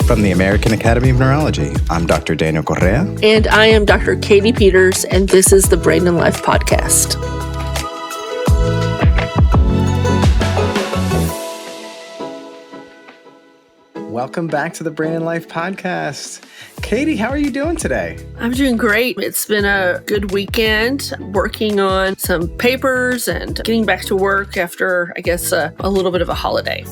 From the American Academy of Neurology, I'm Dr. Daniel Correa. And I am Dr. Katy Peters, and this is the Brain and Life Podcast. Welcome back to the Brain and Life Podcast. Katy, how are you doing today? I'm doing great. It's been a good weekend working on some papers and getting back to work after, I guess, a little bit of a holiday.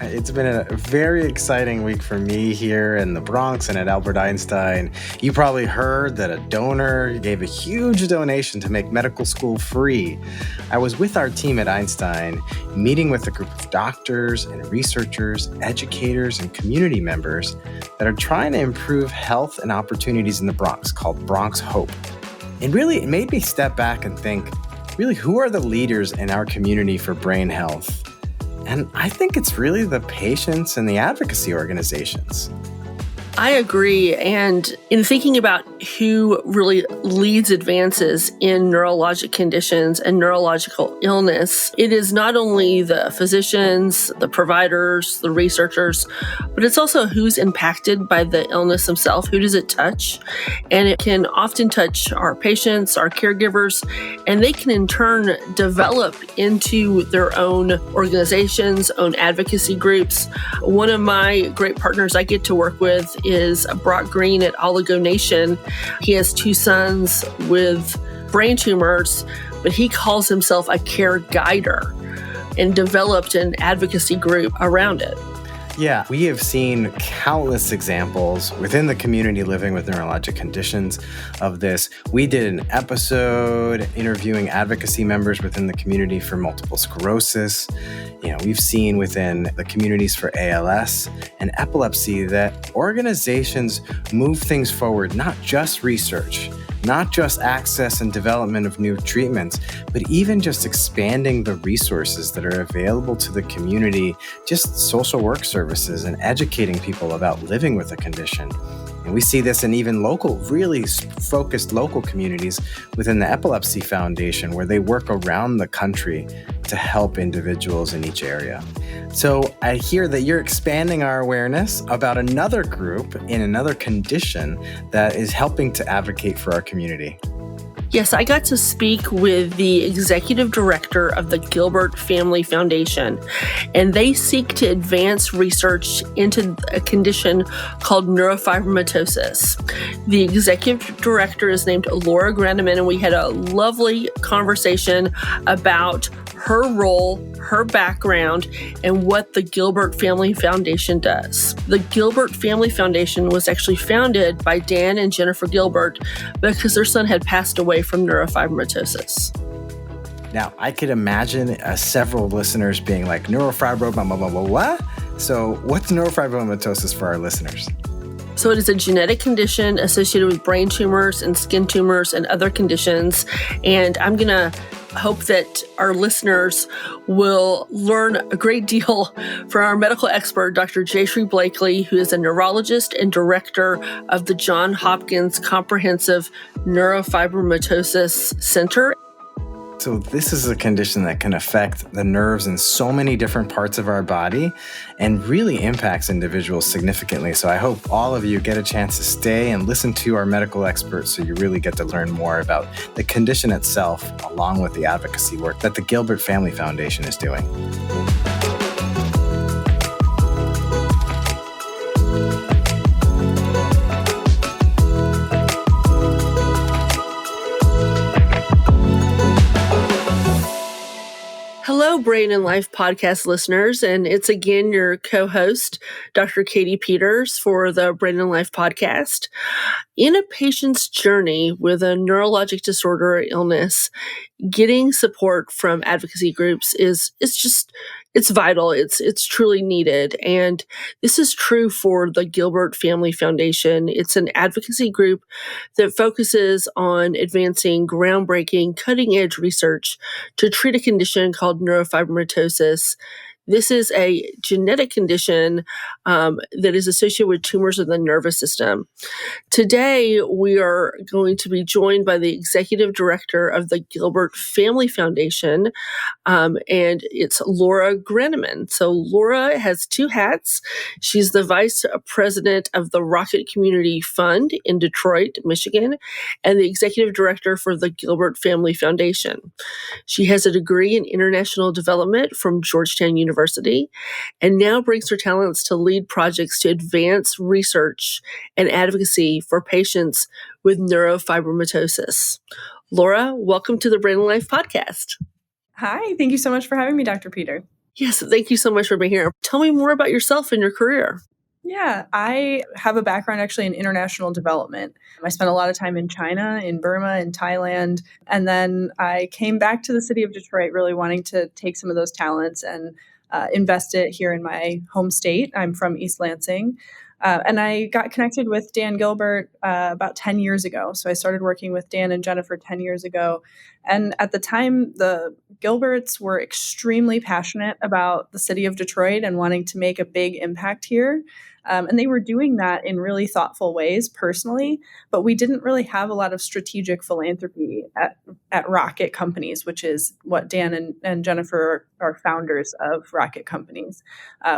It's been a very exciting week for me here in the Bronx and at Albert Einstein. You probably heard that a donor gave a huge donation to make medical school free. I was with our team at Einstein, meeting with a group of doctors and researchers, educators, and community members that are trying to improve health and opportunities in the Bronx, called Bronx Hope. And really, it made me step back and think, really, who are the leaders in our community for brain health? And I think it's really the patients and the advocacy organizations. I agree. And in thinking about who really leads advances in neurologic conditions and neurological illness, it is not only the physicians, the providers, the researchers, but it's also who's impacted by the illness themselves. Who does it touch? And it can often touch our patients, our caregivers, and they can in turn develop into their own organizations, own advocacy groups. One of my great partners I get to work with is Brock Green at Oligo Nation. He has two sons with brain tumors, but he calls himself a care guider and developed an advocacy group around it. Yeah, we have seen countless examples within the community living with neurologic conditions of this. We did an episode interviewing advocacy members within the community for multiple sclerosis. We've seen within the communities for ALS and epilepsy that organizations move things forward, not just research, not just access and development of new treatments, but even just expanding the resources that are available to the community, just social work services and educating people about living with a condition. And we see this in even local, really focused local communities within the Epilepsy Foundation, where they work around the country to help individuals in each area. So I hear that you're expanding our awareness about another group in another condition that is helping to advocate for our community. Yes, I got to speak with the executive director of the Gilbert Family Foundation, and they seek to advance research into a condition called neurofibromatosis. The executive director is named Laura Grannemann, and we had a lovely conversation about her role, her background, and what the Gilbert Family Foundation does. The Gilbert Family Foundation was actually founded by Dan and Jennifer Gilbert because their son had passed away from neurofibromatosis. Now, I could imagine several listeners being like, neurofibromatosis, what? So what's neurofibromatosis for our listeners? So it is a genetic condition associated with brain tumors and skin tumors and other conditions. And I'm going to hope that our listeners will learn a great deal from our medical expert, Dr. Jaishri Blakeley, who is a neurologist and director of the Johns Hopkins Comprehensive Neurofibromatosis Center. So this is a condition that can affect the nerves in so many different parts of our body and really impacts individuals significantly. So I hope all of you get a chance to stay and listen to our medical experts so you really get to learn more about the condition itself, along with the advocacy work that the Gilbert Family Foundation is doing. Hello, Brain and Life Podcast listeners, and it's again your co-host, Dr. Katy Peters, for the Brain and Life Podcast. In a patient's journey with a neurologic disorder or illness, getting support from advocacy groups it's vital. It's truly needed. And this is true for the Gilbert Family Foundation. It's an advocacy group that focuses on advancing groundbreaking, cutting-edge research to treat a condition called neurofibromatosis This is a genetic condition that is associated with tumors of the nervous system. Today, we are going to be joined by the executive director of the Gilbert Family Foundation, and it's Laura Grannemann. So Laura has two hats. She's the vice president of the Rocket Community Fund in Detroit, Michigan, and the executive director for the Gilbert Family Foundation. She has a degree in international development from Georgetown University, and now brings her talents to lead projects to advance research and advocacy for patients with neurofibromatosis. Laura, welcome to the Brain and Life podcast. Hi, thank you so much for having me, Dr. Peter. Yes, thank you so much for being here. Tell me more about yourself and your career. Yeah, I have a background actually in international development. I spent a lot of time in China, in Burma, in Thailand, and then I came back to the city of Detroit really wanting to take some of those talents and invest it here in my home state. I'm from East Lansing. And I got connected with Dan Gilbert about 10 years ago. So I started working with Dan and Jennifer 10 years ago. And at the time, the Gilberts were extremely passionate about the city of Detroit and wanting to make a big impact here. And they were doing that in really thoughtful ways personally, but we didn't really have a lot of strategic philanthropy at Rocket Companies, which is what Dan and Jennifer are founders of Rocket Companies,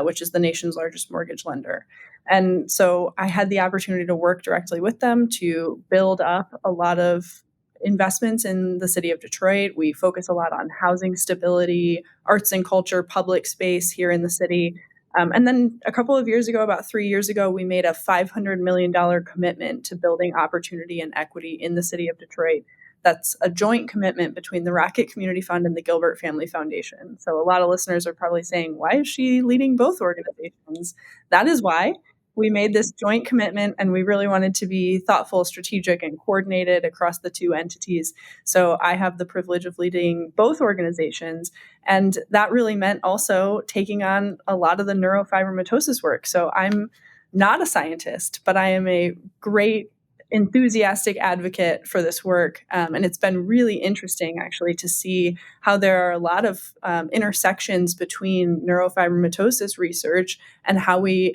which is the nation's largest mortgage lender. And so I had the opportunity to work directly with them to build up a lot of investments in the city of Detroit. We focus a lot on housing stability, arts and culture, public space here in the city. And then a couple of years ago, about 3 years ago, we made a $500 million commitment to building opportunity and equity in the city of Detroit. That's a joint commitment between the Rocket Community Fund and the Gilbert Family Foundation. So a lot of listeners are probably saying, why is she leading both organizations? That is why. We made this joint commitment, and we really wanted to be thoughtful, strategic, and coordinated across the two entities. So I have the privilege of leading both organizations, and that really meant also taking on a lot of the neurofibromatosis work. So I'm not a scientist, but I am a great enthusiastic advocate for this work. And it's been really interesting, actually, to see how there are a lot of intersections between neurofibromatosis research and how we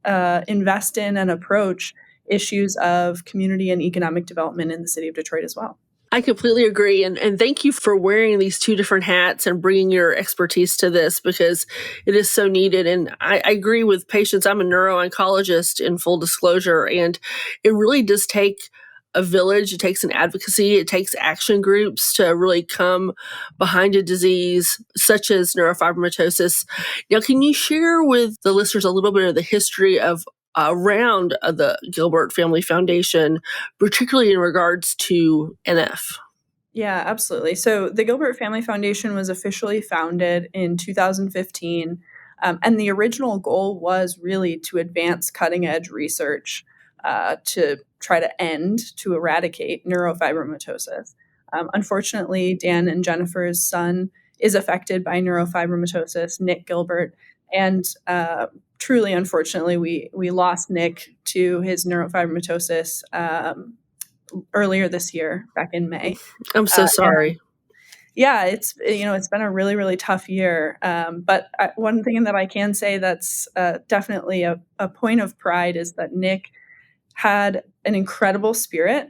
invest in and approach issues of community and economic development in the city of Detroit as well. I completely agree. And thank you for wearing these two different hats and bringing your expertise to this, because it is so needed. And I agree with patients. I'm a neuro-oncologist, in full disclosure, and it really does take a village. It takes an advocacy. It takes action groups to really come behind a disease such as neurofibromatosis. Now, can you share with the listeners a little bit of the history of around the Gilbert Family Foundation, particularly in regards to NF? Yeah, absolutely. So the Gilbert Family Foundation was officially founded in 2015. And the original goal was really to advance cutting edge research to try to eradicate neurofibromatosis. Unfortunately, Dan and Jennifer's son is affected by neurofibromatosis, Nick Gilbert. And truly, unfortunately, we lost Nick to his neurofibromatosis earlier this year, back in May. I'm so sorry. Yeah, it's been a really, really tough year. But one thing that I can say that's definitely a point of pride is that Nick had an incredible spirit.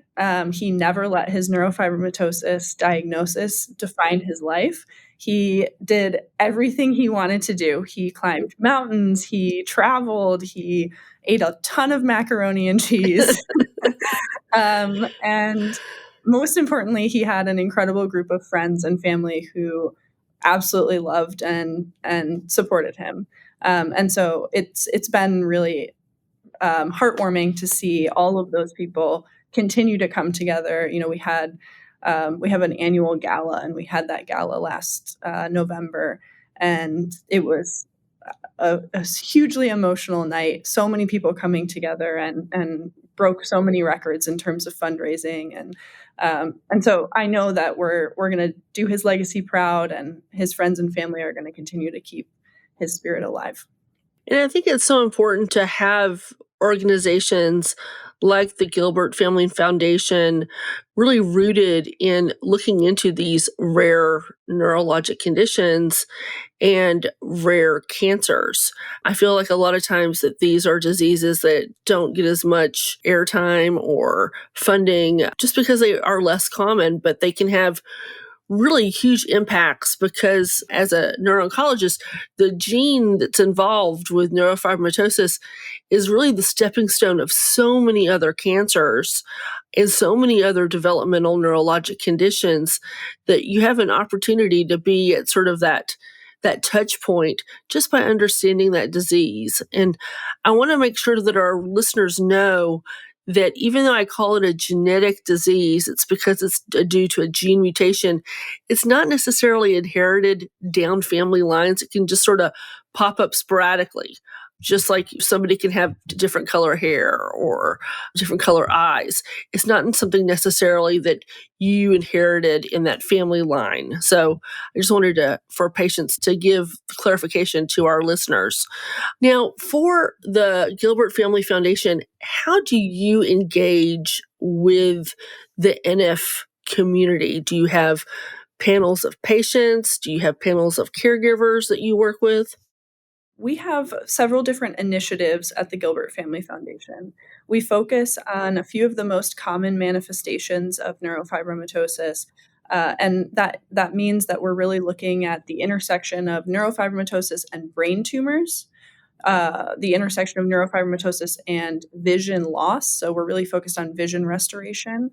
He never let his neurofibromatosis diagnosis define his life. He did everything he wanted to do. He climbed mountains, he traveled, he ate a ton of macaroni and cheese. And most importantly, he had an incredible group of friends and family who absolutely loved and supported him. And so it's been really heartwarming to see all of those people continue to come together. You know, we have an annual gala, and we had that gala last November, and it was a hugely emotional night. So many people coming together and broke so many records in terms of fundraising, and so I know that we're going to do his legacy proud, and his friends and family are going to continue to keep his spirit alive. And I think it's so important to have organizations like the Gilbert Family Foundation, really rooted in looking into these rare neurologic conditions and rare cancers. I feel like a lot of times that these are diseases that don't get as much airtime or funding just because they are less common, but they can have really huge impacts because as a neuro-oncologist, the gene that's involved with neurofibromatosis is really the stepping stone of so many other cancers and so many other developmental neurologic conditions that you have an opportunity to be at sort of that touch point just by understanding that disease. And I want to make sure that our listeners know that even though I call it a genetic disease, it's because it's due to a gene mutation. It's not necessarily inherited down family lines. It can just sort of pop up sporadically, just like somebody can have different color hair or different color eyes. It's not something necessarily that you inherited in that family line. So I just wanted for patients to give clarification to our listeners. Now, for the Gilbert Family Foundation, how do you engage with the NF community? Do you have panels of patients? Do you have panels of caregivers that you work with? We have several different initiatives at the Gilbert Family Foundation. We focus on a few of the most common manifestations of neurofibromatosis, and that means that we're really looking at the intersection of neurofibromatosis and brain tumors, the intersection of neurofibromatosis and vision loss. So we're really focused on vision restoration.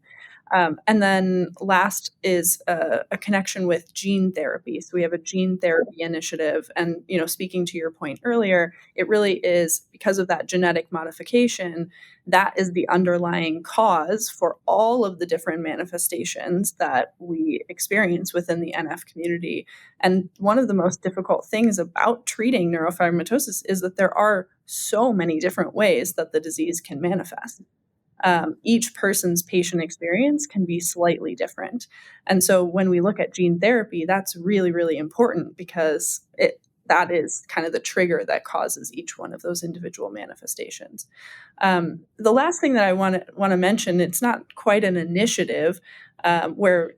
And then last is a connection with gene therapy. So we have a gene therapy initiative. And, speaking to your point earlier, it really is because of that genetic modification, that is the underlying cause for all of the different manifestations that we experience within the NF community. And one of the most difficult things about treating neurofibromatosis is that there are so many different ways that the disease can manifest. Each person's patient experience can be slightly different. And so when we look at gene therapy, that's really, really important because that is kind of the trigger that causes each one of those individual manifestations. The last thing that I want to mention, it's not quite an initiative where,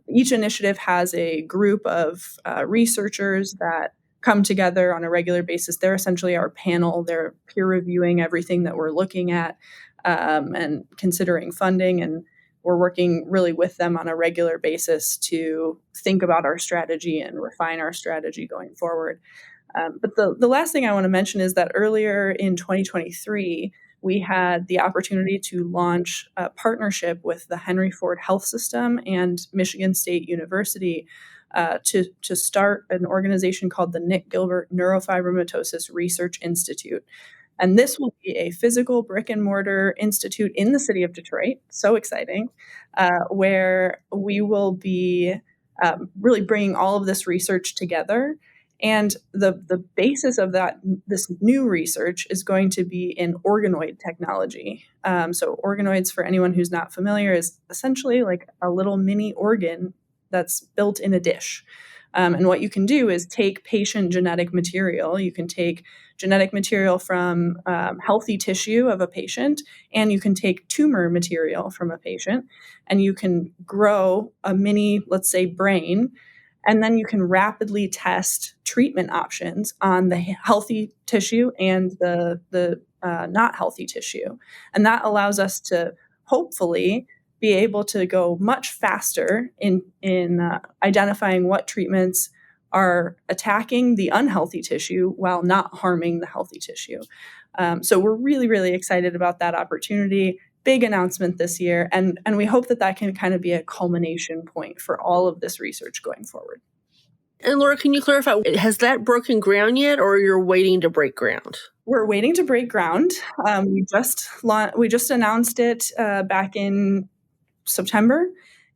each initiative has a group of researchers that come together on a regular basis. They're essentially our panel. They're peer reviewing everything that we're looking at. And considering funding, and we're working really with them on a regular basis to think about our strategy and refine our strategy going forward. But the last thing I want to mention is that earlier in 2023, we had the opportunity to launch a partnership with the Henry Ford Health System and Michigan State University to start an organization called the Nick Gilbert Neurofibromatosis Research Institute. And this will be a physical brick and mortar institute in the city of Detroit. So exciting, where we will be really bringing all of this research together. And the basis of this new research is going to be in organoid technology. So organoids, for anyone who's not familiar, is essentially like a little mini organ that's built in a dish. And what you can do is take patient genetic material. You can take genetic material from healthy tissue of a patient, and you can take tumor material from a patient, and you can grow a mini, let's say, brain, and then you can rapidly test treatment options on the healthy tissue and the not healthy tissue. And that allows us to hopefully be able to go much faster in identifying what treatments are attacking the unhealthy tissue while not harming the healthy tissue. So we're really, really excited about that opportunity. Big announcement this year. And we hope that can kind of be a culmination point for all of this research going forward. And Laura, can you clarify, has that broken ground yet, or you're waiting to break ground? We're waiting to break ground. We just announced it back in September,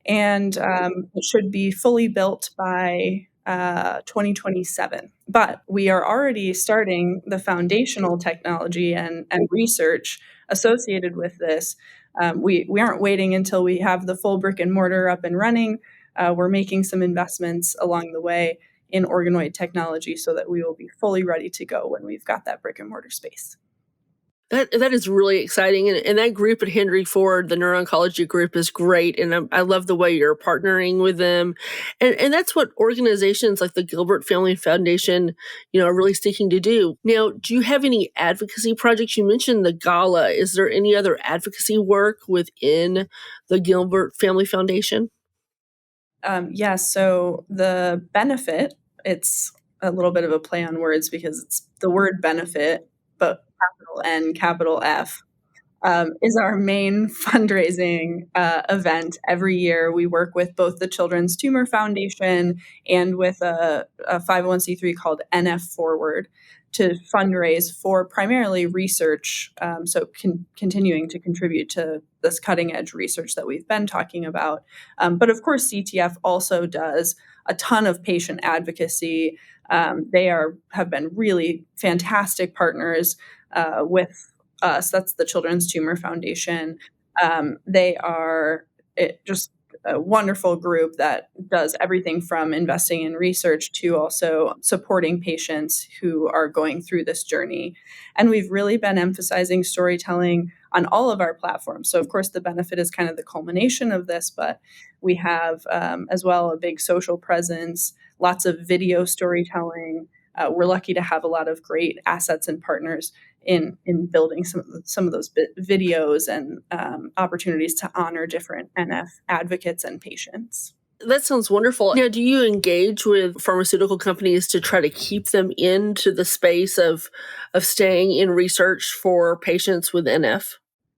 and it should be fully built by 2027. But we are already starting the foundational technology and research associated with this. We aren't waiting until we have the full brick and mortar up and running. We're making some investments along the way in organoid technology so that we will be fully ready to go when we've got that brick and mortar space. That is really exciting, and that group at Henry Ford, the neuro-oncology group, is great, and I love the way you're partnering with them, and that's what organizations like the Gilbert Family Foundation, are really seeking to do. Now, do you have any advocacy projects? You mentioned the gala. Is there any other advocacy work within the Gilbert Family Foundation? Yes. So the benefit, it's a little bit of a play on words because it's the word benefit, but capital N, capital F, is our main fundraising event every year. We work with both the Children's Tumor Foundation and with a 501c3 called NF Forward to fundraise for primarily research, continuing to contribute to this cutting edge research that we've been talking about. But of course, CTF also does a ton of patient advocacy. They have been really fantastic partners with us. That's the Children's Tumor Foundation. They are just a wonderful group that does everything from investing in research to also supporting patients who are going through this journey. And we've really been emphasizing storytelling on all of our platforms. So, of course, the benefit is kind of the culmination of this, but we have as well a big social presence, lots of video storytelling. We're lucky to have a lot of great assets and partners in building some of those videos and opportunities to honor different NF advocates and patients. That sounds wonderful. Now, do you engage with pharmaceutical companies to try to keep them into the space of staying in research for patients with NF?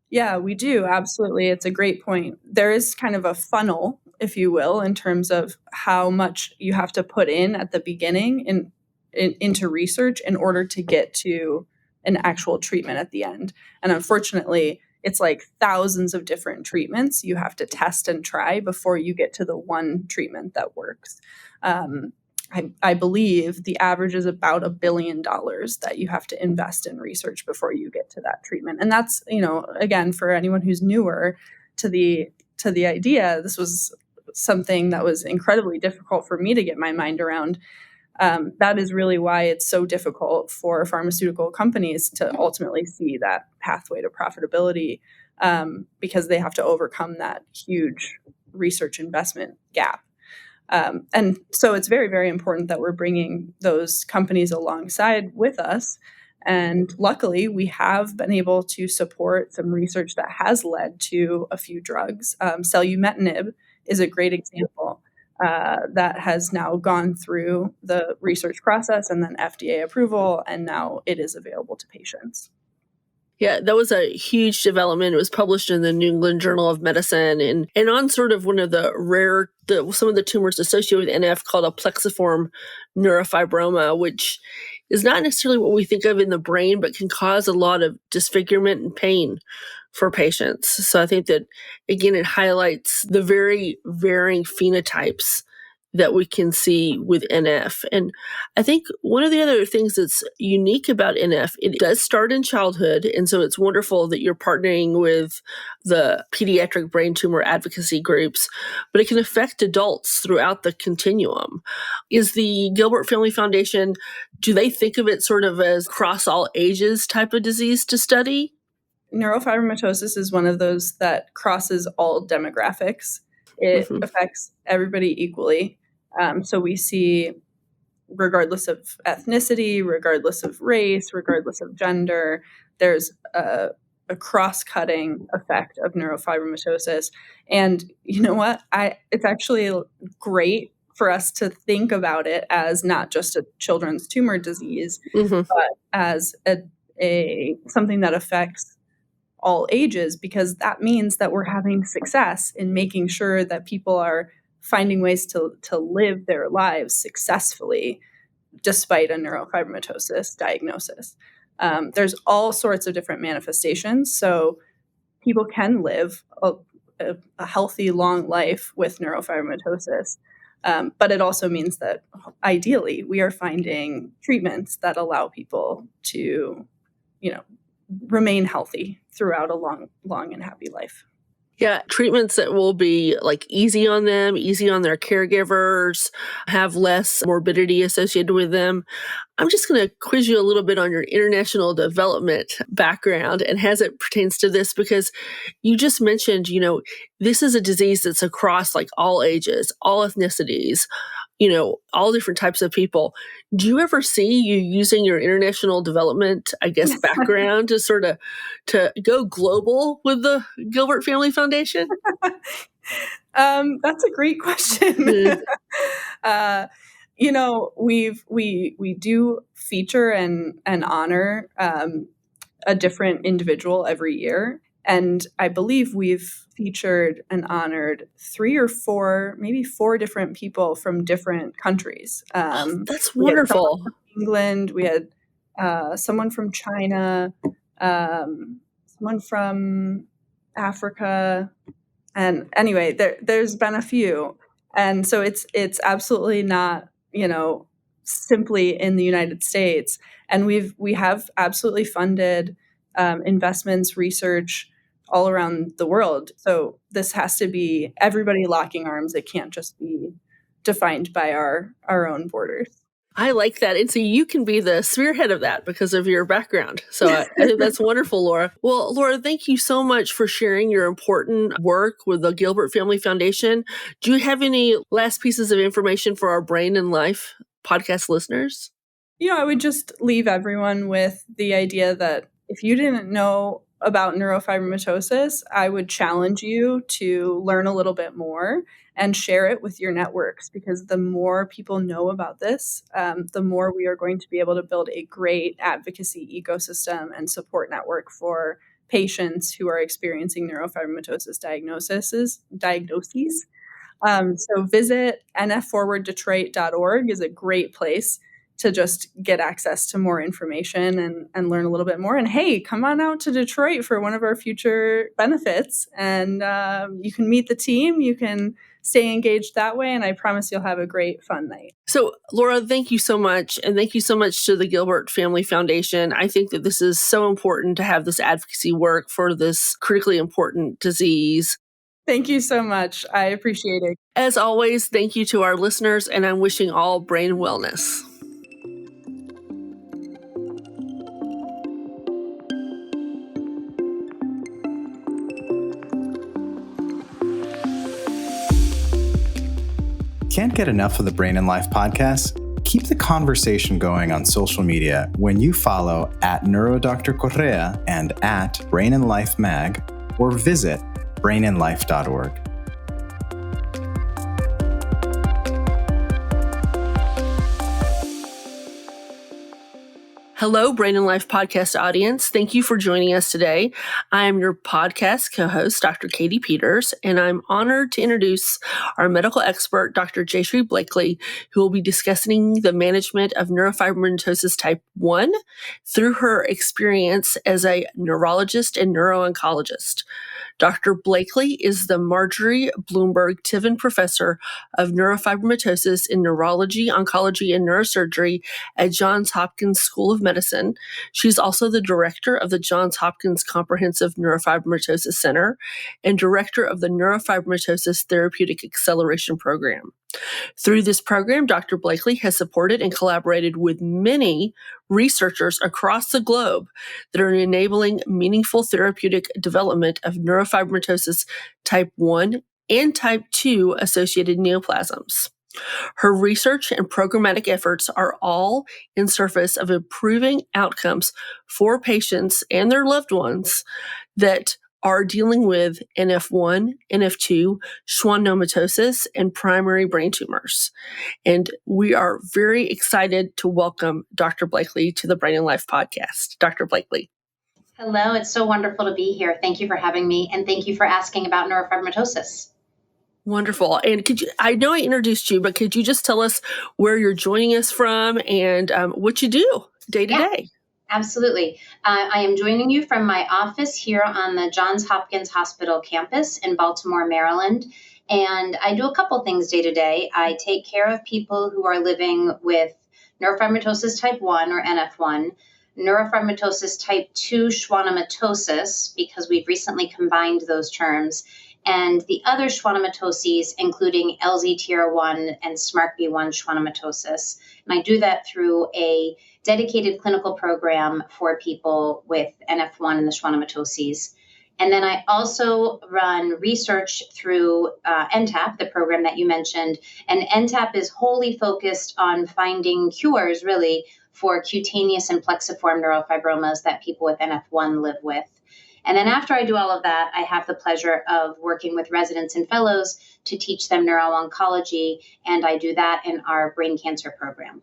Yeah, we do. Absolutely. It's a great point. There is kind of a funnel, if you will, in terms of how much you have to put in at the beginning into research in order to get to an actual treatment at the end. And unfortunately, it's like thousands of different treatments you have to test and try before you get to the one treatment that works. I believe the average is about $1 billion that you have to invest in research before you get to that treatment. And that's, again, for anyone who's newer to the idea, this was something that was incredibly difficult for me to get my mind around. That is really why it's so difficult for pharmaceutical companies to ultimately see that pathway to profitability, because they have to overcome that huge research investment gap. And so it's very, very important that we're bringing those companies alongside with us. And luckily, we have been able to support some research that has led to a few drugs. Selumetinib is a great example. That has now gone through the research process and then FDA approval, and now it is available to patients. Yeah, that was a huge development. It was published in the New England Journal of Medicine and on sort of one of the some of the tumors associated with NF called a plexiform neurofibroma, which is not necessarily what we think of in the brain, but can cause a lot of disfigurement and pain for patients. So I think that, again, it highlights the very varying phenotypes that we can see with NF. And I think one of the other things that's unique about NF, it does start in childhood. And so it's wonderful that you're partnering with the pediatric brain tumor advocacy groups, but it can affect adults throughout the continuum. Is the Gilbert Family Foundation, do they think of it sort of as cross all ages type of disease to study? Neurofibromatosis is one of those that crosses all demographics. It affects everybody equally. So we see, regardless of ethnicity, regardless of race, regardless of gender, there's a cross-cutting effect of neurofibromatosis. And you know what? It's actually great for us to think about it as not just a children's tumor disease, but as a something that affects all ages, because that means that we're having success in making sure that people are finding ways to live their lives successfully despite a neurofibromatosis diagnosis. There's all sorts of different manifestations. So people can live a healthy, long life with neurofibromatosis. But it also means that ideally we are finding treatments that allow people to, remain healthy throughout a long and happy life. Yeah, treatments that will be like easy on them, easy on their caregivers, have less morbidity associated with them. I'm just going to quiz you a little bit on your international development background and as it pertains to this, because you just mentioned, this is a disease that's across like all ages, all ethnicities, all different types of people. Do you ever see you using your international development, I guess, background to sort of to go global with the Gilbert Family Foundation? That's a great question. We do feature and honor a different individual every year. And I believe we've featured and honored 3 or 4, maybe 4 different people from different countries. That's We had someone wonderful. from England, we had someone from China, someone from Africa. And anyway, there's been a few. And so it's absolutely not, simply in the United States. And we have absolutely funded investments, research all around the world. So this has to be everybody locking arms. It can't just be defined by our own borders. I like that. And so you can be the spearhead of that because of your background. So I think that's wonderful, Laura. Well, Laura, thank you so much for sharing your important work with the Gilbert Family Foundation. Do you have any last pieces of information for our Brain and Life podcast listeners? I would just leave everyone with the idea that if you didn't know about neurofibromatosis, I would challenge you to learn a little bit more and share it with your networks, because the more people know about this, the more we are going to be able to build a great advocacy ecosystem and support network for patients who are experiencing neurofibromatosis diagnoses. So visit nfforwarddetroit.org is a great place to just get access to more information and learn a little bit more. And hey, come on out to Detroit for one of our future benefits. And you can meet the team, you can stay engaged that way. And I promise you'll have a great, fun night. So, Laura, thank you so much. And thank you so much to the Gilbert Family Foundation. I think that this is so important to have this advocacy work for this critically important disease. Thank you so much. I appreciate it. As always, thank you to our listeners, and I'm wishing all brain wellness. Can't get enough of the Brain and Life podcast? Keep the conversation going on social media when you follow @NeuroDrCorrea and @BrainAndLifeMag, or visit brainandlife.org. Hello, Brain and Life podcast audience. Thank you for joining us today. I am your podcast co-host, Dr. Katy Peters, and I'm honored to introduce our medical expert, Dr. Jaishri Blakeley, who will be discussing the management of neurofibromatosis type 1 through her experience as a neurologist and neuro-oncologist. Dr. Blakeley is the Marjorie Bloomberg Tiven Professor of Neurofibromatosis in Neurology, Oncology, and Neurosurgery at Johns Hopkins School of Medicine. She's also the director of the Johns Hopkins Comprehensive Neurofibromatosis Center and director of the Neurofibromatosis Therapeutic Acceleration Program. Through this program, Dr. Blakeley has supported and collaborated with many researchers across the globe that are enabling meaningful therapeutic development of neurofibromatosis type 1 and type 2 associated neoplasms. Her research and programmatic efforts are all in service of improving outcomes for patients and their loved ones that are dealing with NF1, NF2, schwannomatosis, and primary brain tumors. And we are very excited to welcome Dr. Blakeley to the Brain and Life podcast. Dr. Blakeley. Hello, it's so wonderful to be here. Thank you for having me, and thank you for asking about neurofibromatosis. Wonderful. And I know I introduced you, but could you just tell us where you're joining us from and what you do day to day? Absolutely. I am joining you from my office here on the Johns Hopkins Hospital campus in Baltimore, Maryland. And I do a couple things day to day. I take care of people who are living with neurofibromatosis type 1 or NF1. neurofibromatosis type 2 schwannomatosis, because we've recently combined those terms, and the other schwannomatoses, including LZTR1 and SMARCB1 schwannomatosis. And I do that through a dedicated clinical program for people with NF1 and the schwannomatoses. And then I also run research through NTAP, the program that you mentioned. And NTAP is wholly focused on finding cures, really, for cutaneous and plexiform neurofibromas that people with NF1 live with. And then after I do all of that, I have the pleasure of working with residents and fellows to teach them neuro-oncology, and I do that in our brain cancer program.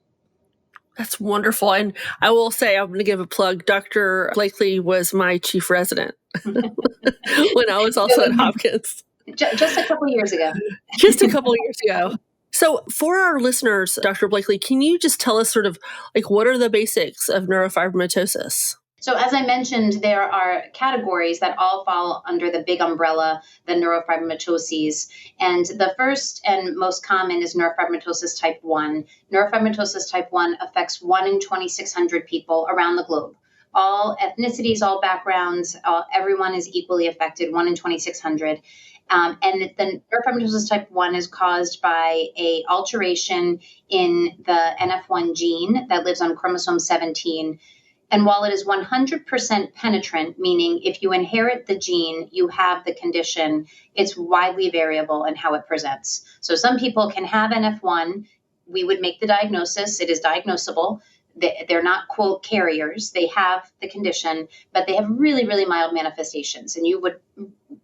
That's wonderful. And I will say, I'm going to give a plug. Dr. Blakeley was my chief resident when I was also at Hopkins. Just a couple of years ago. Just a couple of years ago. So for our listeners, Dr. Blakeley, can you just tell us sort of like what are the basics of neurofibromatosis? So as I mentioned, there are categories that all fall under the big umbrella, the neurofibromatoses. And the first and most common is neurofibromatosis type 1. Neurofibromatosis type 1 affects 1 in 2,600 people around the globe. All ethnicities, all backgrounds, everyone is equally affected, 1 in 2,600. And the neurofibromatosis type 1 is caused by an alteration in the NF1 gene that lives on chromosome 17. And while it is 100% penetrant, meaning if you inherit the gene, you have the condition, it's widely variable in how it presents. So some people can have NF1. We would make the diagnosis. It is diagnosable. They're not, quote, carriers. They have the condition, but they have really, really mild manifestations. And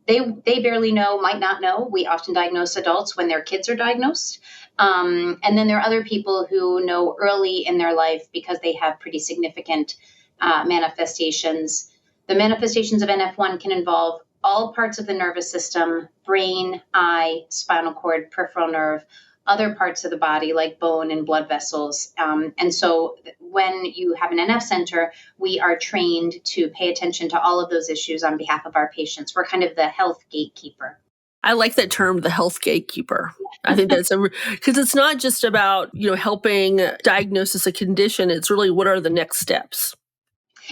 they barely know, might not know. We often diagnose adults when their kids are diagnosed. And then there are other people who know early in their life because they have pretty significant manifestations. The manifestations of NF1 can involve all parts of the nervous system, brain, eye, spinal cord, peripheral nerve, other parts of the body like bone and blood vessels. And so when you have an NF center, we are trained to pay attention to all of those issues on behalf of our patients. We're kind of the health gatekeeper. I like that term, the health gatekeeper. I think that's because it's not just about, helping diagnose a condition. It's really what are the next steps.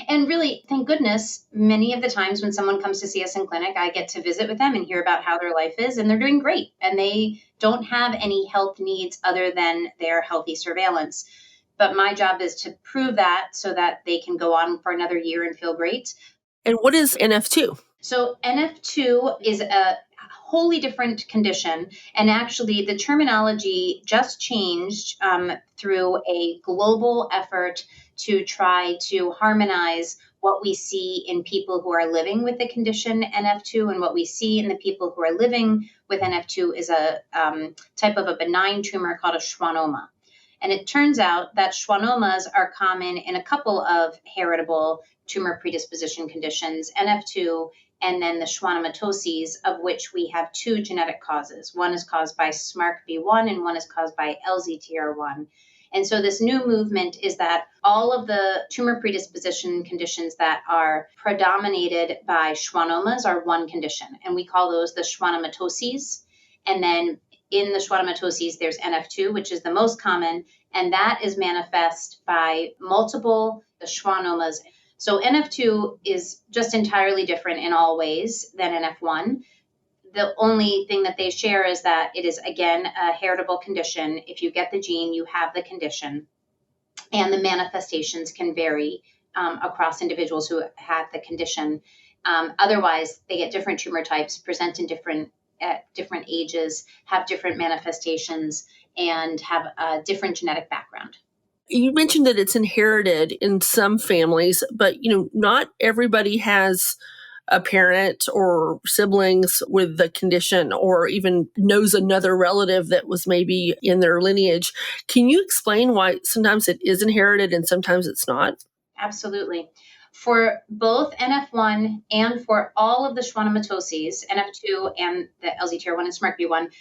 And really, thank goodness, many of the times when someone comes to see us in clinic, I get to visit with them and hear about how their life is, and they're doing great. And they don't have any health needs other than their healthy surveillance. But my job is to prove that so that they can go on for another year and feel great. And what is NF2? So NF2 is a wholly different condition. And actually, the terminology just changed through a global effort to try to harmonize what we see in people who are living with the condition NF2 and what we see in the people who are living with NF2 is a type of a benign tumor called a schwannoma. And it turns out that schwannomas are common in a couple of heritable tumor predisposition conditions, NF2 and then the schwannomatoses, of which we have two genetic causes. One is caused by SMARCB1 and one is caused by LZTR1. And so this new movement is that all of the tumor predisposition conditions that are predominated by schwannomas are one condition. And we call those the schwannomatoses. And then in the schwannomatoses, there's NF2, which is the most common. And that is manifest by multiple schwannomas. So NF2 is just entirely different in all ways than NF1. The only thing that they share is that it is, again, a heritable condition. If you get the gene, you have the condition. And the manifestations can vary across individuals who have the condition. Otherwise, they get different tumor types, present in at different ages, have different manifestations, and have a different genetic background. You mentioned that it's inherited in some families, but not everybody has a parent or siblings with the condition or even knows another relative that was maybe in their lineage. Can you explain why sometimes it is inherited and sometimes it's not? Absolutely. For both NF1 and for all of the schwannomatoses, NF2 and the LZTR1 and SMARCB1,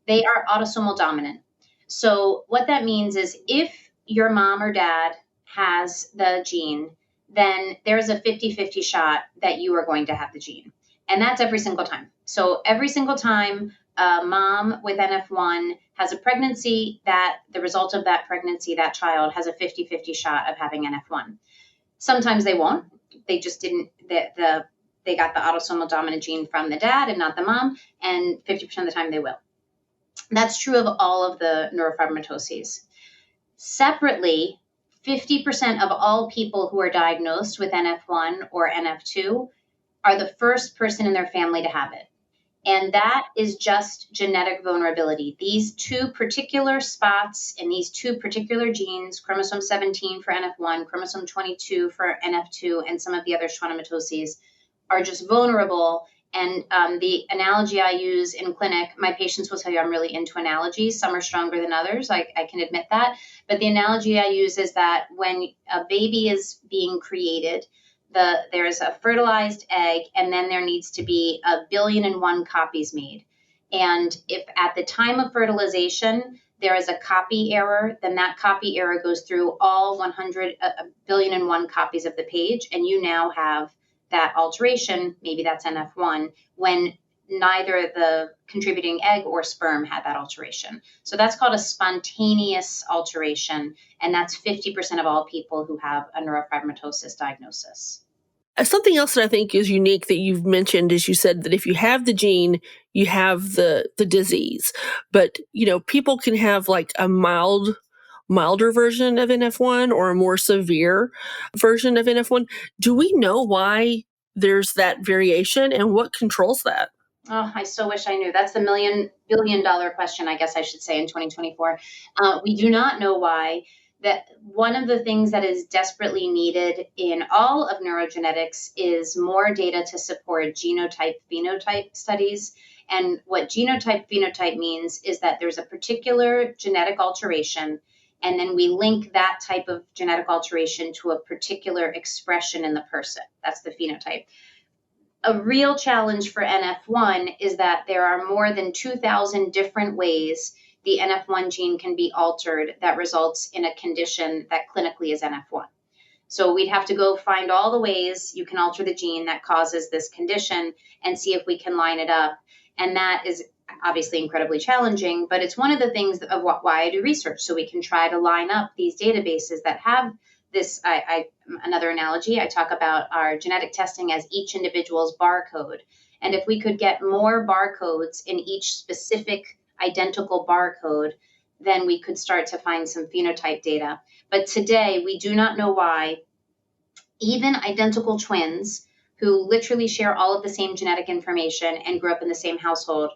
they are autosomal dominant. So what that means is if your mom or dad has the gene, then there's a 50-50 shot that you are going to have the gene. And that's every single time. So every single time a mom with NF1 has a pregnancy, that the result of that pregnancy, that child has a 50-50 shot of having NF1. Sometimes they won't. They just didn't, they got the autosomal dominant gene from the dad and not the mom, and 50% of the time they will. That's true of all of the neurofibromatosis. Separately, 50% of all people who are diagnosed with NF1 or NF2 are the first person in their family to have it. And that is just genetic vulnerability. These two particular spots in these two particular genes, chromosome 17 for NF1, chromosome 22 for NF2, and some of the other schwannomatoses, are just vulnerable. And the analogy I use in clinic, my patients will tell you I'm really into analogies. Some are stronger than others. I can admit that. But the analogy I use is that when a baby is being created, there's a fertilized egg, and then there needs to be 1,000,000,001 copies made. And if at the time of fertilization there is a copy error, then that copy error goes through all 1,000,000,001 copies of the page, and you now have that alteration, maybe that's NF1, when neither the contributing egg or sperm had that alteration. So that's called a spontaneous alteration, and that's 50% of all people who have a neurofibromatosis diagnosis. Something else that I think is unique that you've mentioned is you said that if you have the gene, you have the disease. But, people can have like a milder version of NF1 or a more severe version of NF1. Do we know why there's that variation and what controls that? Oh, I so wish I knew. That's the billion-dollar question, I guess I should say, in 2024. We do not know why. That one of the things that is desperately needed in all of neurogenetics is more data to support genotype-phenotype studies. And what genotype-phenotype means is that there's a particular genetic alteration, and then we link that type of genetic alteration to a particular expression in the person. That's the phenotype. A real challenge for NF1 is that there are more than 2,000 different ways the NF1 gene can be altered that results in a condition that clinically is NF1. So we'd have to go find all the ways you can alter the gene that causes this condition and see if we can line it up. And that is obviously incredibly challenging, but it's one of the things of why I do research, so we can try to line up these databases that have this. Another analogy, I talk about our genetic testing as each individual's barcode. And if we could get more barcodes in each specific identical barcode, then we could start to find some phenotype data. But today, we do not know why even identical twins who literally share all of the same genetic information and grew up in the same household,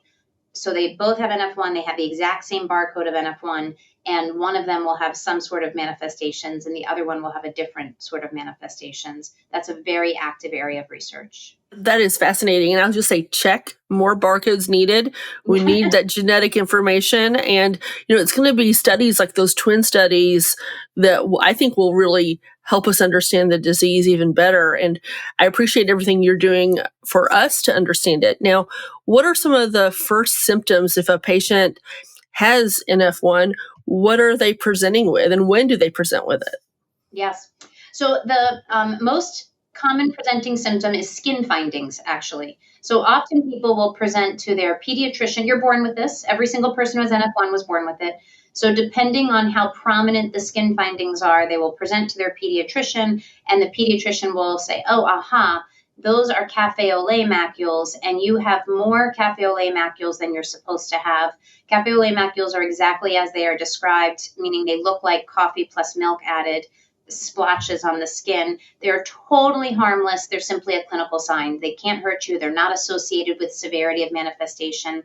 so they both have NF1, they have the exact same barcode of NF1, and one of them will have some sort of manifestations and the other one will have a different sort of manifestations. That's a very active area of research. That is fascinating. And I'll just say, check, more barcodes needed. We need that genetic information. And, it's going to be studies like those twin studies that I think will really help us understand the disease even better. And I appreciate everything you're doing for us to understand it. Now, what are some of the first symptoms if a patient has NF1? What are they presenting with, and when do they present with it? Yes. So the most common presenting symptom is skin findings, actually. So often people will present to their pediatrician. You're born with this. Every single person who has NF1 was born with it. So depending on how prominent the skin findings are, they will present to their pediatrician, and the pediatrician will say, oh, aha, those are cafe au lait macules, and you have more cafe au lait macules than you're supposed to have. Cafe au lait macules are exactly as they are described, meaning they look like coffee plus milk added splotches on the skin. They're totally harmless. They're simply a clinical sign. They can't hurt you. They're not associated with severity of manifestation.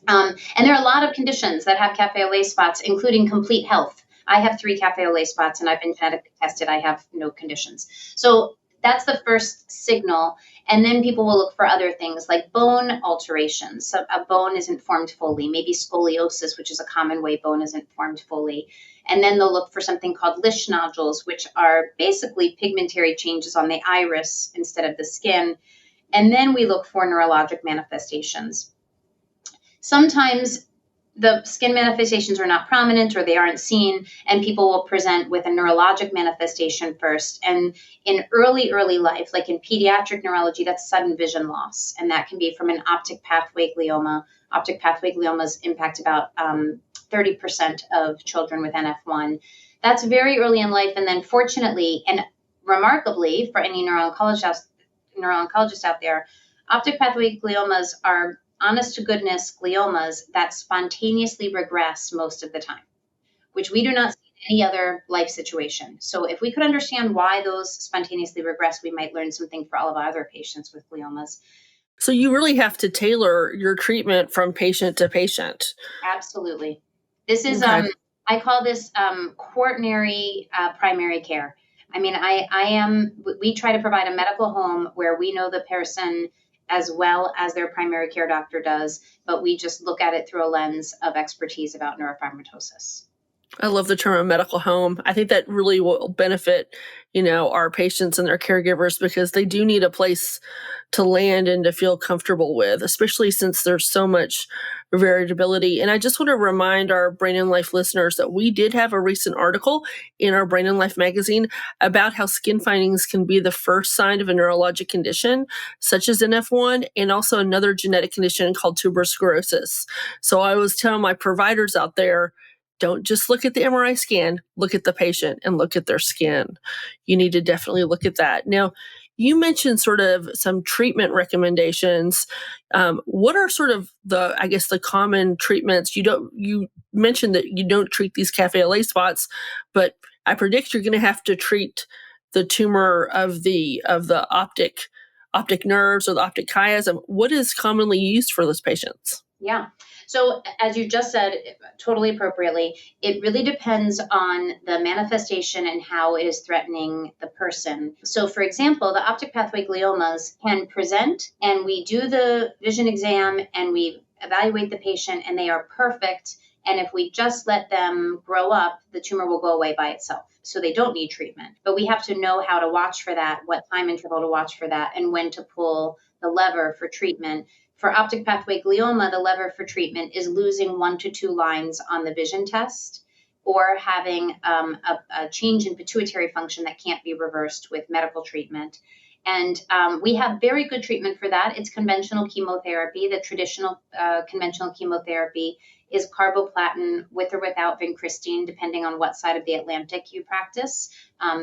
And there are a lot of conditions that have cafe au lait spots, including complete health. I have 3 cafe au lait spots, and I've been genetically tested. I have no conditions. So that's the first signal. And then people will look for other things like bone alterations. So a bone isn't formed fully, maybe scoliosis, which is a common way bone isn't formed fully. And then they'll look for something called Lisch nodules, which are basically pigmentary changes on the iris instead of the skin. And then we look for neurologic manifestations. Sometimes the skin manifestations are not prominent or they aren't seen, and people will present with a neurologic manifestation first. And in early life, like in pediatric neurology, that's sudden vision loss. And that can be from an optic pathway glioma. Optic pathway gliomas impact about 30% of children with NF1. That's very early in life. And then fortunately, and remarkably, for any neuro-oncologists out there, optic pathway gliomas are honest to goodness gliomas that spontaneously regress most of the time, which we do not see in any other life situation. So if we could understand why those spontaneously regress, we might learn something for all of our other patients with gliomas. So you really have to tailor your treatment from patient to patient. Absolutely. This is, Okay. I call this quaternary primary care. I mean, we try to provide a medical home where we know the person as well as their primary care doctor does, but we just look at it through a lens of expertise about neurofibromatosis. I love the term medical home. I think that really will benefit, our patients and their caregivers, because they do need a place to land and to feel comfortable with, especially since there's so much variability. And I just want to remind our Brain and Life listeners that we did have a recent article in our Brain and Life magazine about how skin findings can be the first sign of a neurologic condition, such as NF1, and also another genetic condition called tuberous sclerosis. So I was telling my providers out there, don't just look at the MRI scan, look at the patient and look at their skin. You need to definitely look at that. Now, you mentioned sort of some treatment recommendations. What are sort of the common treatments? You mentioned that you don't treat these cafe au lait spots, but I predict you're going to have to treat the tumor of the optic nerves or the optic chiasm. What is commonly used for those patients? Yeah. So as you just said, totally appropriately, it really depends on the manifestation and how it is threatening the person. So for example, the optic pathway gliomas can present and we do the vision exam and we evaluate the patient and they are perfect. And if we just let them grow up, the tumor will go away by itself. So they don't need treatment. But we have to know how to watch for that, what time interval to watch for that, and when to pull the lever for treatment. For optic pathway glioma, the lever for treatment is losing 1 to 2 lines on the vision test or having a change in pituitary function that can't be reversed with medical treatment. And we have very good treatment for that. It's conventional chemotherapy. The traditional conventional chemotherapy is carboplatin with or without vincristine, depending on what side of the Atlantic you practice.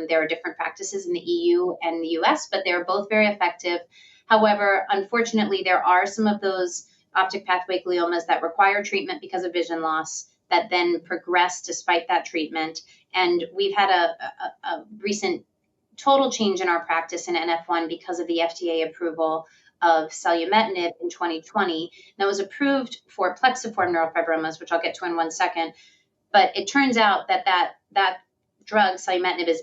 There are different practices in the EU and the US, but they're both very effective. However, unfortunately, there are some of those optic pathway gliomas that require treatment because of vision loss that then progress despite that treatment. And we've had a recent total change in our practice in NF1 because of the FDA approval of selumetinib in 2020. That was approved for plexiform neurofibromas, which I'll get to in 1 second. But it turns out that drug, selumetinib, is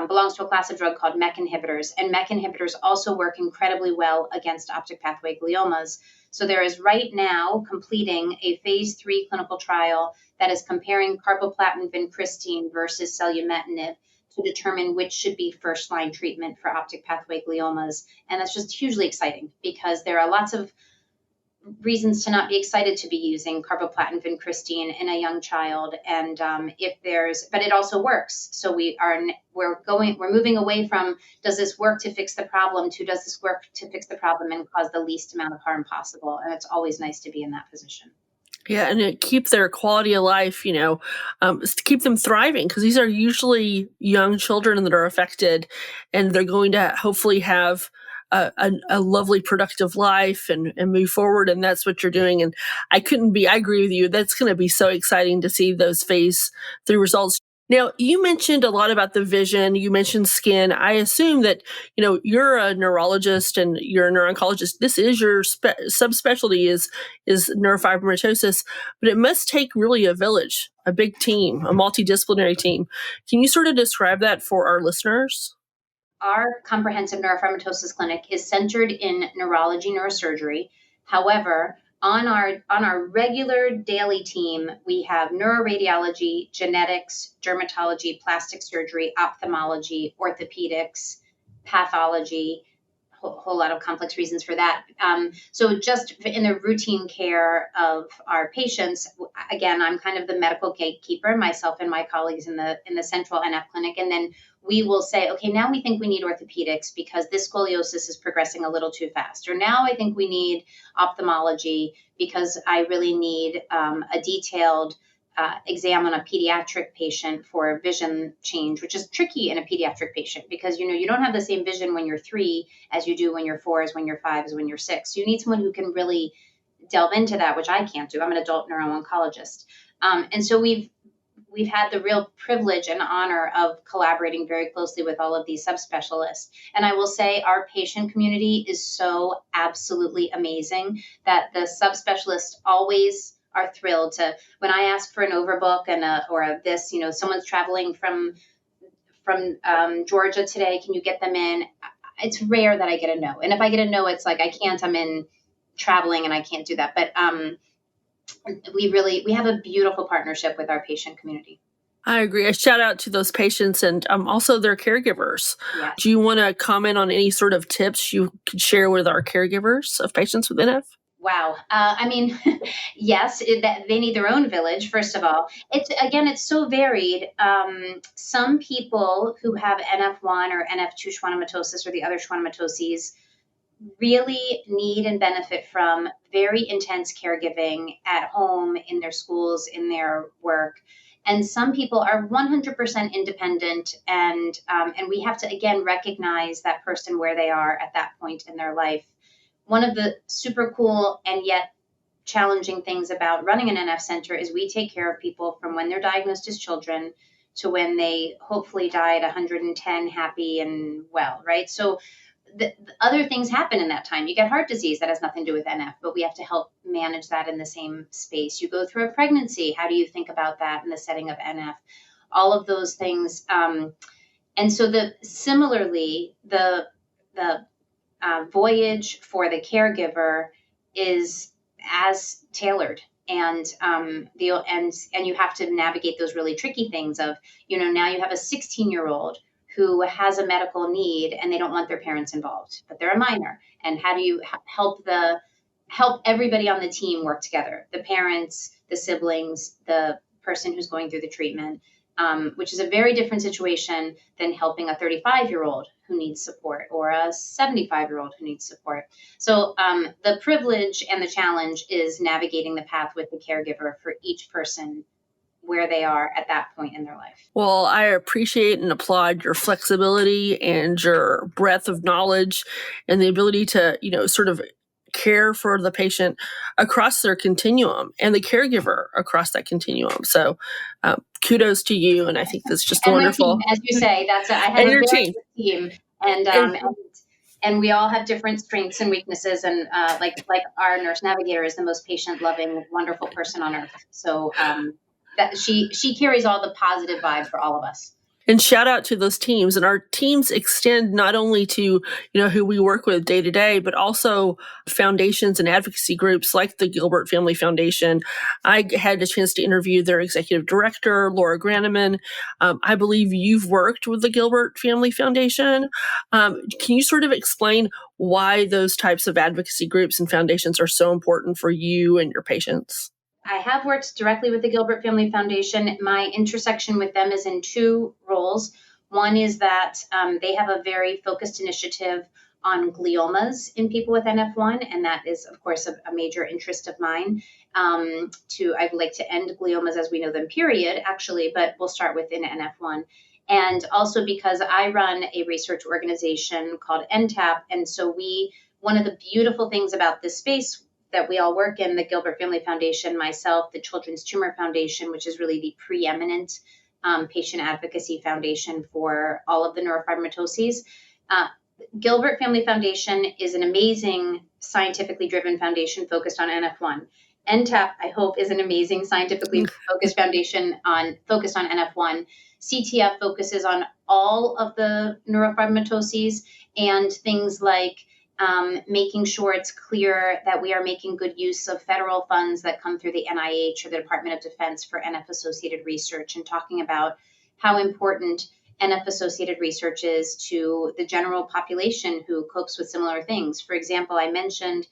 belongs to a class of drug called MEK inhibitors. And MEK inhibitors also work incredibly well against optic pathway gliomas. So there is right now completing a phase 3 clinical trial that is comparing carboplatin vincristine versus selumetinib to determine which should be first-line treatment for optic pathway gliomas. And that's just hugely exciting because there are lots of reasons to not be excited to be using carboplatin vincristine in a young child. And but it also works. So we're moving away from, does this work to fix the problem, to does this work to fix the problem and cause the least amount of harm possible? And it's always nice to be in that position. Yeah, and it keep their quality of life, to keep them thriving, because these are usually young children that are affected, and they're going to hopefully have a lovely, productive life and move forward. And that's what you're doing. And I agree with you. That's going to be so exciting to see those phase 3 results. Now, you mentioned a lot about the vision. You mentioned skin. I assume that, you're a neurologist and you're a neuro-oncologist. This is your subspecialty is neurofibromatosis, but it must take really a village, a big team, a multidisciplinary team. Can you sort of describe that for our listeners? Our comprehensive neurofibromatosis clinic is centered in neurology, neurosurgery. However, on our regular daily team, we have neuroradiology, genetics, dermatology, plastic surgery, ophthalmology, orthopedics, pathology, whole lot of complex reasons for that. So just in the routine care of our patients, again, I'm kind of the medical gatekeeper, myself and my colleagues in the central NF clinic. And then we will say, okay, now we think we need orthopedics because this scoliosis is progressing a little too fast. Or now I think we need ophthalmology because I really need a detailed exam on a pediatric patient for vision change, which is tricky in a pediatric patient because, you don't have the same vision when you're 3 as you do when you're 4, as when you're 5, as when you're 6. So you need someone who can really delve into that, which I can't do. I'm an adult neuro-oncologist. And so we've had the real privilege and honor of collaborating very closely with all of these subspecialists. And I will say our patient community is so absolutely amazing that the subspecialists always are thrilled to, when I ask for an overbook and someone's traveling from Georgia today, can you get them in? It's rare that I get a no. And if I get a no, it's like, I can't, I'm in traveling and I can't do that. But we have a beautiful partnership with our patient community. I agree. A shout out to those patients and also their caregivers. Yes. Do you want to comment on any sort of tips you could share with our caregivers of patients with NF? Wow. Yes, they need their own village, first of all. It's so varied. Some people who have NF1 or NF2 schwannomatosis or the other schwannomatoses really need and benefit from very intense caregiving at home, in their schools, in their work. And some people are 100% independent, and we have to, again, recognize that person where they are at that point in their life. One of the super cool and yet challenging things about running an NF center is we take care of people from when they're diagnosed as children to when they hopefully die at 110, happy and well, right? So the other things happen in that time. You get heart disease that has nothing to do with NF, but we have to help manage that in the same space. You go through a pregnancy. How do you think about that in the setting of NF? All of those things. And so similarly, the voyage for the caregiver is as tailored, and you have to navigate those really tricky things of, now you have a 16-year-old who has a medical need and they don't want their parents involved, but they're a minor. And how do you help everybody on the team work together? The parents, the siblings, the person who's going through the treatment, which is a very different situation than helping a 35-year-old who needs support or a 75-year-old who needs support. So the privilege and the challenge is navigating the path with the caregiver for each person where they are at that point in their life. Well, I appreciate and applaud your flexibility and your breadth of knowledge and the ability to, sort of care for the patient across their continuum and the caregiver across that continuum. So kudos to you. And I think that's just and wonderful. My team, as you say, I have and a your very team. good team. And we all have different strengths and weaknesses. And like our nurse navigator is the most patient-loving, wonderful person on earth. So that she carries all the positive vibe for all of us. And shout out to those teams. And our teams extend not only to, who we work with day to day, but also foundations and advocacy groups like the Gilbert Family Foundation. I had a chance to interview their executive director, Laura Grannemann. I believe you've worked with the Gilbert Family Foundation. Can you sort of explain why those types of advocacy groups and foundations are so important for you and your patients? I have worked directly with the Gilbert Family Foundation. My intersection with them is in two roles. One is that they have a very focused initiative on gliomas in people with NF1, and that is, of course, a major interest of mine. I'd like to end gliomas as we know them, period, actually, but we'll start within NF1. And also because I run a research organization called NTAP, and so one of the beautiful things about this space that we all work in, the Gilbert Family Foundation, myself, the Children's Tumor Foundation, which is really the preeminent patient advocacy foundation for all of the neurofibromatosis. Gilbert Family Foundation is an amazing scientifically driven foundation focused on NF1. NTAP, I hope, is an amazing scientifically focused foundation focused on NF1. CTF focuses on all of the neurofibromatosis and things like making sure it's clear that we are making good use of federal funds that come through the NIH or the Department of Defense for NF-associated research, and talking about how important NF-associated research is to the general population who copes with similar things. For example, I mentioned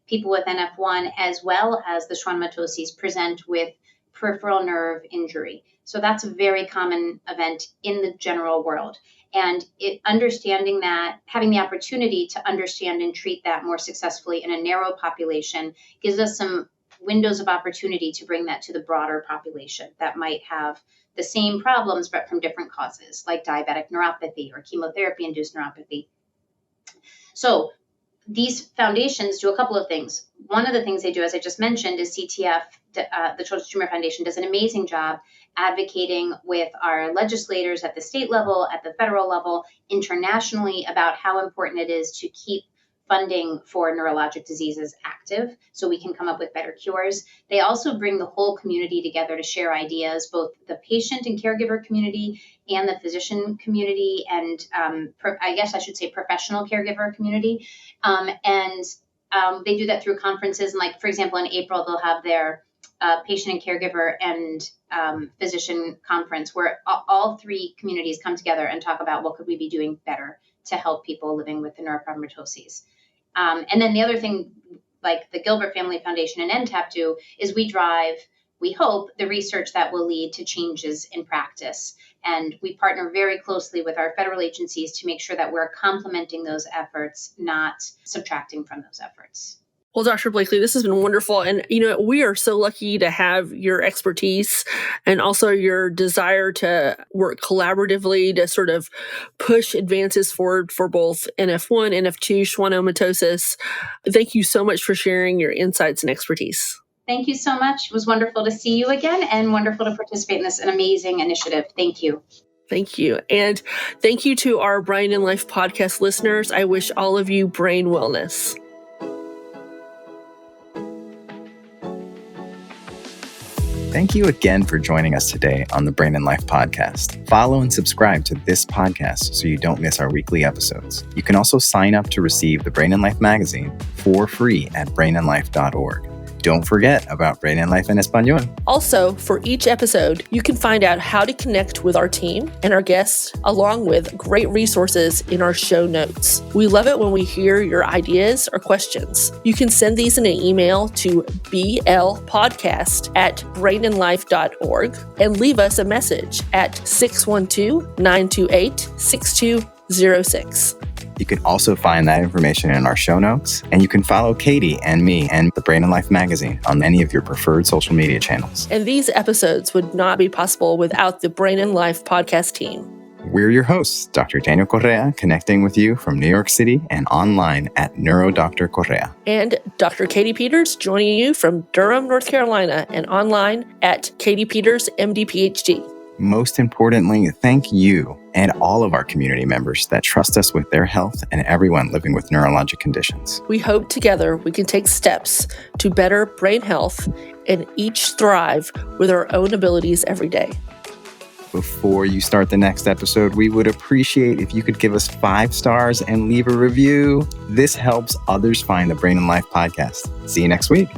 people with NF1 as well as the schwannomatoses present with peripheral nerve injury. So that's a very common event in the general world. And understanding that, having the opportunity to understand and treat that more successfully in a narrow population gives us some windows of opportunity to bring that to the broader population that might have the same problems, but from different causes, like diabetic neuropathy or chemotherapy-induced neuropathy. So these foundations do a couple of things. One of the things they do, as I just mentioned, is CTF, the Children's Tumor Foundation, does an amazing job advocating with our legislators at the state level, at the federal level, internationally, about how important it is to keep funding for neurologic diseases active so we can come up with better cures. They also bring the whole community together to share ideas, both the patient and caregiver community and the physician community, and I guess I should say professional caregiver community. They do that through conferences. And like, for example, in April, they'll have their patient and caregiver and physician conference where all three communities come together and talk about what could we be doing better to help people living with the neurofibromatosis. And then the other thing, like the Gilbert Family Foundation and NTAP do, is we drive, we hope, the research that will lead to changes in practice. And we partner very closely with our federal agencies to make sure that we're complementing those efforts, not subtracting from those efforts. Well, Dr. Blakeley, this has been wonderful. And, we are so lucky to have your expertise and also your desire to work collaboratively to sort of push advances forward for both NF1, NF2, schwannomatosis. Thank you so much for sharing your insights and expertise. Thank you so much. It was wonderful to see you again and wonderful to participate in this amazing initiative. Thank you. Thank you. And thank you to our Brain and Life podcast listeners. I wish all of you brain wellness. Thank you again for joining us today on the Brain and Life podcast. Follow and subscribe to this podcast so you don't miss our weekly episodes. You can also sign up to receive the Brain and Life magazine for free at brainandlife.org. Don't forget about Brain and Life en Español. Also, for each episode, you can find out how to connect with our team and our guests, along with great resources in our show notes. We love it when we hear your ideas or questions. You can send these in an email to blpodcast@brainandlife.org and leave us a message at 612-928-6206. You can also find that information in our show notes, and you can follow Katy and me and the Brain and Life magazine on any of your preferred social media channels. And these episodes would not be possible without the Brain and Life podcast team. We're your hosts, Dr. Daniel Correa, connecting with you from New York City and online at NeuroDr Correa. And Dr. Katy Peters joining you from Durham, North Carolina, and online at Katy Peters, MD, PhD. Most importantly, thank you and all of our community members that trust us with their health and everyone living with neurologic conditions. We hope together we can take steps to better brain health and each thrive with our own abilities every day. Before you start the next episode, we would appreciate if you could give us 5 stars and leave a review. This helps others find the Brain and Life podcast. See you next week.